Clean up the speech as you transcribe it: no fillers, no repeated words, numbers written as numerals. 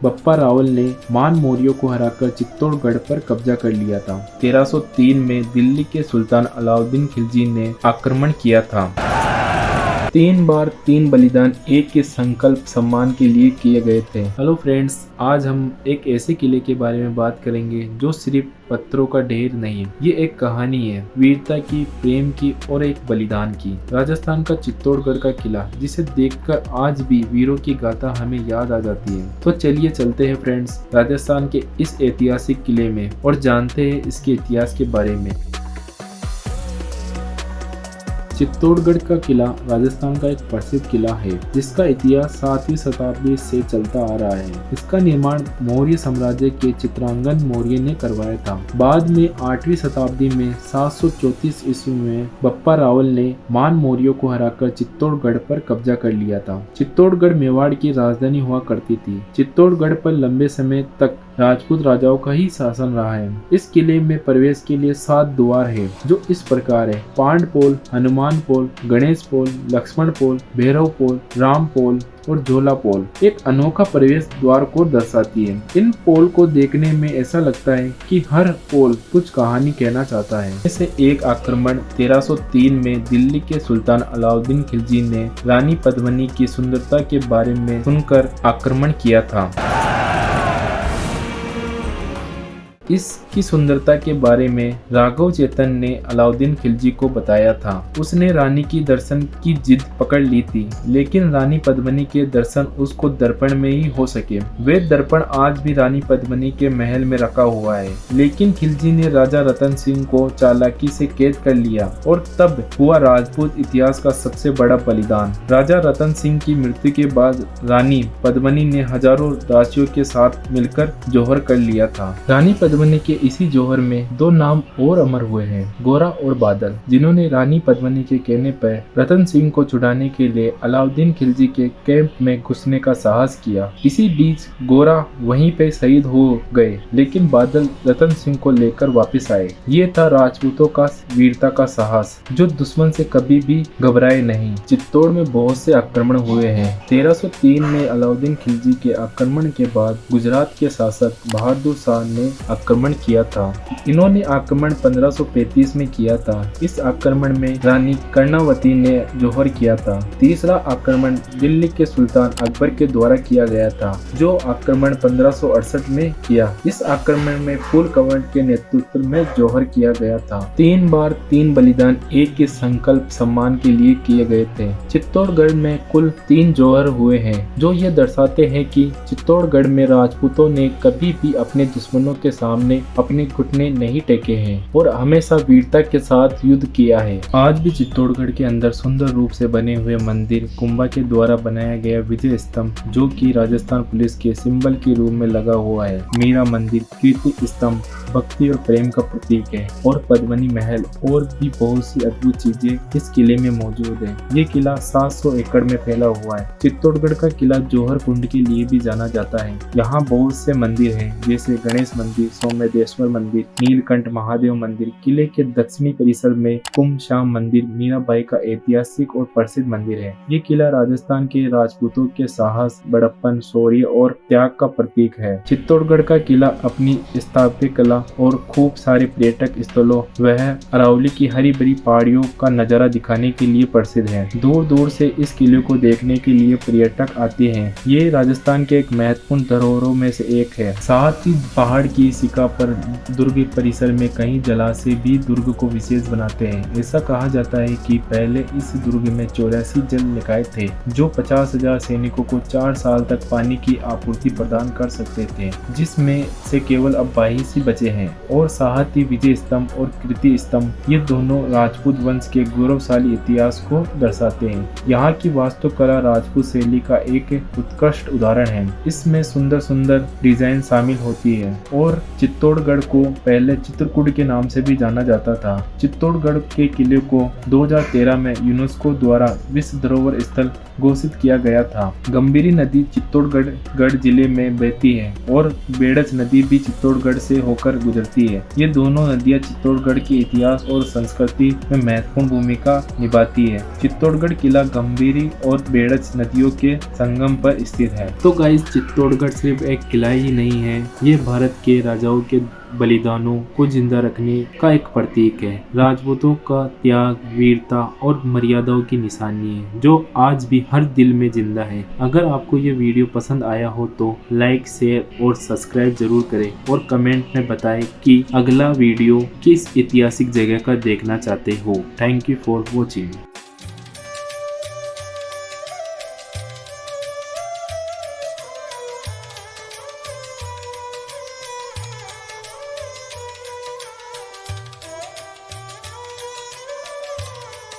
बप्पा रावल ने मान मौर्य को हराकर चित्तौड़गढ़ पर कब्जा कर लिया था। 1303 में दिल्ली के सुल्तान अलाउद्दीन खिलजी ने आक्रमण किया था। 3 बार 3 बलिदान एक के संकल्प सम्मान के लिए किए गए थे। हेलो फ्रेंड्स, आज हम एक ऐसे किले के बारे में बात करेंगे जो सिर्फ पत्थरों का ढेर नहीं है। ये एक कहानी है वीरता की, प्रेम की और एक बलिदान की। राजस्थान का चित्तौड़गढ़ का किला, जिसे देखकर आज भी वीरों की गाथा हमें याद आ जाती है। तो चलिए चलते हैं फ्रेंड्स राजस्थान के इस ऐतिहासिक किले में और जानते हैं इसके इतिहास के बारे में। चित्तौड़गढ़ का किला राजस्थान का एक प्रसिद्ध किला है जिसका इतिहास 7वीं शताब्दी से चलता आ रहा है। इसका निर्माण मौर्य साम्राज्य के चित्रांगन मौर्य ने करवाया था। बाद में 8वीं शताब्दी में 734 ईस्वी में बप्पा रावल ने मान मौर्य को हराकर चित्तौड़गढ़ पर कब्जा कर लिया था। चित्तौड़गढ़ मेवाड़ की राजधानी हुआ करती थी। चित्तौड़गढ़ पर लंबे समय तक राजपूत राजाओं का ही शासन रहा है। इस किले में प्रवेश के लिए 7 द्वार है जो इस प्रकार है: पांड पोल, हनुमान पोल, गणेश पोल, लक्ष्मण पोल, भैरव पोल, राम पोल और झोला पोल एक अनोखा प्रवेश द्वार को दर्शाती है। इन पोल को देखने में ऐसा लगता है कि हर पोल कुछ कहानी कहना चाहता है। जैसे एक आक्रमण 1303 में दिल्ली के सुल्तान अलाउद्दीन खिलजी ने रानी पद्मिनी की सुंदरता के बारे में सुनकर आक्रमण किया था। इसकी सुंदरता के बारे में राघव चेतन ने अलाउद्दीन खिलजी को बताया था। उसने रानी की दर्शन की जिद पकड़ ली थी, लेकिन रानी पद्मिनी के दर्शन उसको दर्पण में ही हो सके। वे दर्पण आज भी रानी पद्मिनी के महल में रखा हुआ है। लेकिन खिलजी ने राजा रतन सिंह को चालाकी से कैद कर लिया और तब हुआ राजपूत इतिहास का सबसे बड़ा बलिदान। राजा रतन सिंह की मृत्यु के बाद रानी पद्मिनी ने हजारों दासियों के साथ मिलकर जौहर कर लिया था। रानी पद्मिनी के इसी जौहर में 2 नाम और अमर हुए हैं, गोरा और बादल, जिन्होंने रानी पद्मिनी के कहने पर रतन सिंह को छुड़ाने के लिए अलाउद्दीन खिलजी के कैंप में घुसने का साहस किया। इसी बीच गोरा वहीं पे शहीद हो गए, लेकिन बादल रतन सिंह को लेकर वापस आए। ये था राजपूतों का वीरता का साहस, जो दुश्मन से कभी भी घबराए नहीं। चित्तौड़ में बहुत से आक्रमण हुए हैं। 1303 में अलाउद्दीन खिलजी के आक्रमण के बाद गुजरात के शासक बहादुर शाह ने आक्रमण किया था। इन्होंने आक्रमण 1535 में किया था। इस आक्रमण में रानी कर्णावती ने जौहर किया था। तीसरा आक्रमण दिल्ली के सुल्तान अकबर के द्वारा किया गया था, जो आक्रमण 1568 में किया। इस आक्रमण में फूल कंवर के नेतृत्व में जौहर किया गया था। 3 बार 3 बलिदान एक के संकल्प सम्मान के लिए किए गए थे। चित्तौड़गढ़ में कुल 3 जौहर हुए हैं, जो ये दर्शाते हैं कि चित्तौड़गढ़ में राजपूतों ने कभी भी अपने दुश्मनों के सामने अपने घुटने नहीं टेके हैं और हमेशा वीरता के साथ युद्ध किया है। आज भी चित्तौड़गढ़ के अंदर सुंदर रूप से बने हुए मंदिर, कुंभा के द्वारा बनाया गया विजय स्तंभ, जो कि राजस्थान पुलिस के सिंबल के रूप में लगा हुआ है, मीरा मंदिर, कीर्ति स्तंभ भक्ति और प्रेम का प्रतीक है, और पद्मिनी महल और भी बहुत सी अद्भुत चीजें इस किले में मौजूद है। ये किला 700 एकड़ में फैला हुआ है। चित्तौड़गढ़ का किला जौहर कुंड के लिए भी जाना जाता है। यहाँ बहुत से मंदिर हैं, जैसे गणेश मंदिर, सोमेश्वर मंदिर, नीलकंठ महादेव मंदिर। किले के दक्षिणी परिसर में कुंभ श्याम मंदिर मीराबाई का ऐतिहासिक और प्रसिद्ध मंदिर है। ये किला राजस्थान के राजपूतों के साहस, बड़प्पन, शौर्य और त्याग का प्रतीक है। चित्तौड़गढ़ का किला अपनी स्थापत्य कला और खूब सारे पर्यटक स्थलों वह अरावली की हरी भरी पहाड़ियों का नजारा दिखाने के लिए प्रसिद्ध है। दूर दूर से इस किले को देखने के लिए पर्यटक आते हैं। ये राजस्थान के एक महत्वपूर्ण धरोहरों में से एक है। साथ ही पहाड़ की शिखा पर दुर्ग परिसर में कई जलाशय भी दुर्ग को विशेष बनाते हैं। ऐसा कहा जाता है कि पहले इस दुर्ग में 84 जल निकाय थे, जो 50,000 सैनिकों को 4 साल तक पानी की आपूर्ति प्रदान कर सकते थे, जिसमें से केवल अब 22 ही बचे हैं। और साथ ही विजय स्तंभ और कीर्ति स्तंभ, ये दोनों राजपूत वंश के गौरवशाली इतिहास को दर्शाते हैं। यहाँ की वास्तुकला राजपूत शैली का एक उत्कृष्ट उदाहरण है। इसमें सुंदर सुंदर डिजाइन शामिल होती है और चित्तौड़गढ़ को पहले चित्रकूट के नाम से भी जाना जाता था। चित्तौड़गढ़ के किले को 2013 में यूनेस्को द्वारा विश्व धरोहर स्थल घोषित किया गया था। गंभीरी नदी चित्तौड़गढ़ जिले में बहती है और बेड़च नदी भी चित्तौड़गढ़ से होकर गुजरती है। ये दोनों नदियां चित्तौड़गढ़ के इतिहास और संस्कृति में महत्वपूर्ण भूमिका निभाती है। चित्तौड़गढ़ किला गंभीरी और बेड़च नदियों के संगम पर स्थित है। तो गाइस, चित्तौड़गढ़ सिर्फ एक किला ही नहीं है, ये भारत के राजाओं के बलिदानों को जिंदा रखने का एक प्रतीक है। राजपूतों का त्याग, वीरता और मर्यादाओं की निशानी है, जो आज भी हर दिल में जिंदा है। अगर आपको ये वीडियो पसंद आया हो तो लाइक, शेयर और सब्सक्राइब जरूर करें और कमेंट में बताएं कि अगला वीडियो किस ऐतिहासिक जगह का देखना चाहते हो। Thank you for watching.